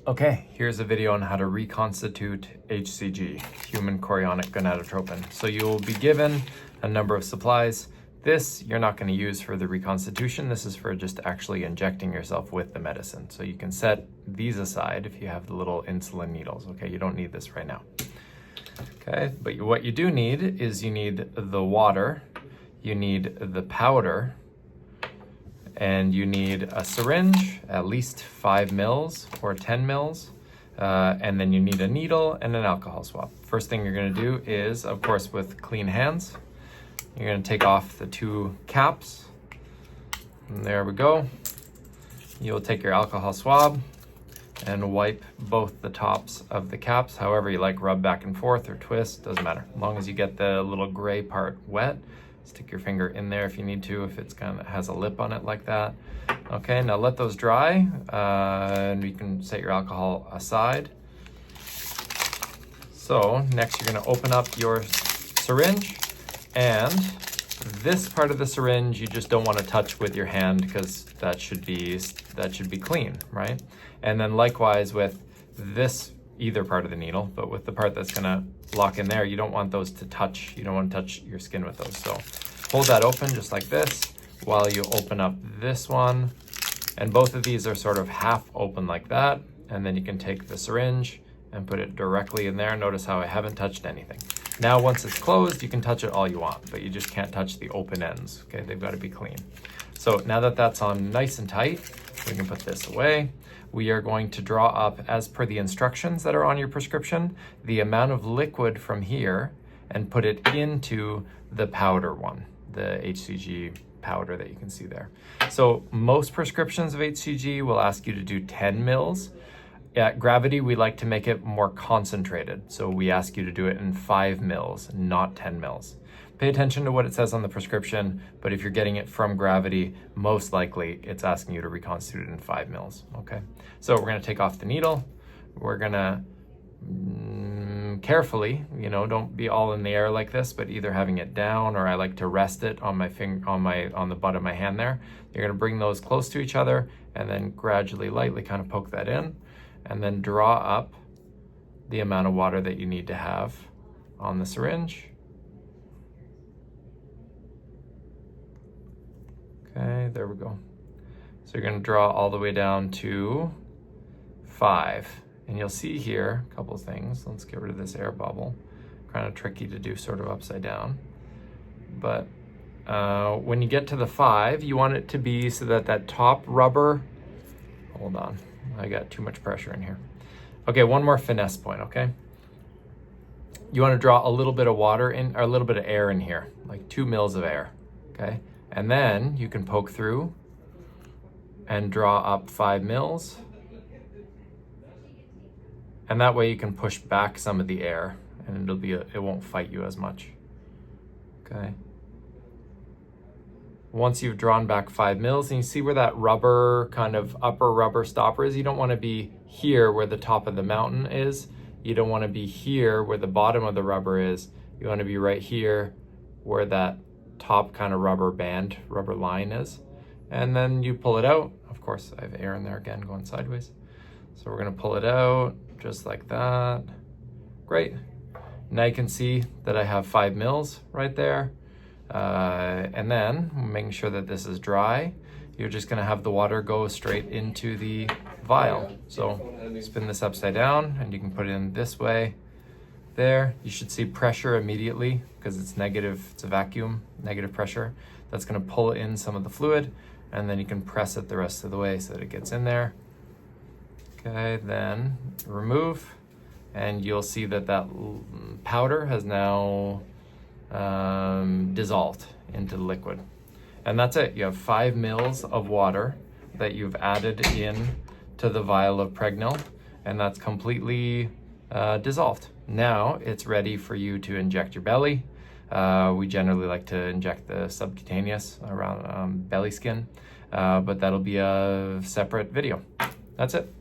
Okay, here's a video on how to reconstitute hCG, human chorionic gonadotropin. So you'll be given a number of supplies. This you're not going to use for the reconstitution. This is for just actually injecting yourself with the medicine. So you can set these aside if you have the little insulin needles. Okay, you don't need this right now. Okay, but what you do need is you need the water, you need the powder, and you need a syringe, at least 5 mils or 10 mils, and then you need a needle and an alcohol swab. First thing you're going to do is, of course, with clean hands, you're going to take off the 2 caps. And there we go. You'll take your alcohol swab and wipe both the tops of the caps, however you like, rub back and forth or twist, doesn't matter. As long as you get the little gray part wet. Stick your finger in there if you need to, if it's kind of has a lip on it like that. Okay, now let those dry, and you can set your alcohol aside. So next you're going to open up your syringe, and this part of the syringe you just don't want to touch with your hand because that should be clean, right? And then likewise with this either part of the needle, but with the part that's going to lock in there, you don't want those to touch. You don't want to touch your skin with those. So hold that open just like this while you open up this one. And both of these are sort of half open like that. And then you can take the syringe and put it directly in there. Notice how I haven't touched anything. Now, once it's closed, you can touch it all you want, but you just can't touch the open ends. Okay, they've got to be clean. So now that that's on nice and tight, we can put this away. We are going to draw up, as per the instructions that are on your prescription, the amount of liquid from here and put it into the powder one, the hCG powder that you can see there. So most prescriptions of hCG will ask you to do 10 mils. At Gravity, we like to make it more concentrated. So we ask you to do it in 5 mils, not 10 mils. Pay attention to what it says on the prescription, but if you're getting it from Gravity, most likely it's asking you to reconstitute it in 5 mils, okay? So we're gonna take off the needle. We're gonna carefully, don't be all in the air like this, but either having it down, or I like to rest it on my finger, on the butt of my hand there. You're gonna bring those close to each other and then gradually, lightly kind of poke that in, and then draw up the amount of water that you need to have on the syringe. Okay, there we go. So you're going to draw all the way down to 5. And you'll see here a couple of things. Let's get rid of this air bubble. Kind of tricky to do sort of upside down. But when you get to the 5, you want it to be so that that top rubber, hold on, I got too much pressure in here. Okay, one more finesse point, okay? You want to draw a little bit of water in, or a little bit of air in here, like 2 mils of air, okay? And then you can poke through and draw up 5 mils. And that way you can push back some of the air and it won't fight you as much. Okay. Once you've drawn back 5 mils, and you see where that rubber, kind of upper rubber stopper is, you don't want to be here where the top of the mountain is. You don't want to be here where the bottom of the rubber is. You want to be right here where that top kind of rubber line is. And then you pull it out. Of course, I have air in there again going sideways. So we're going to pull it out just like that. Great. Now you can see that I have 5 mils right there. And then making sure that this is dry, you're just going to have the water go straight into the vial. So spin this upside down and you can put it in this way. There, you should see pressure immediately because it's negative, it's a vacuum, negative pressure. That's going to pull in some of the fluid, and then you can press it the rest of the way so that it gets in there. Okay, then remove, and you'll see that that powder has now dissolved into the liquid. And that's it. You have 5 mils of water that you've added in to the vial of Pregnil, and that's completely dissolved. Now it's ready for you to inject your belly. We generally like to inject the subcutaneous around belly skin, but that'll be a separate video. That's it.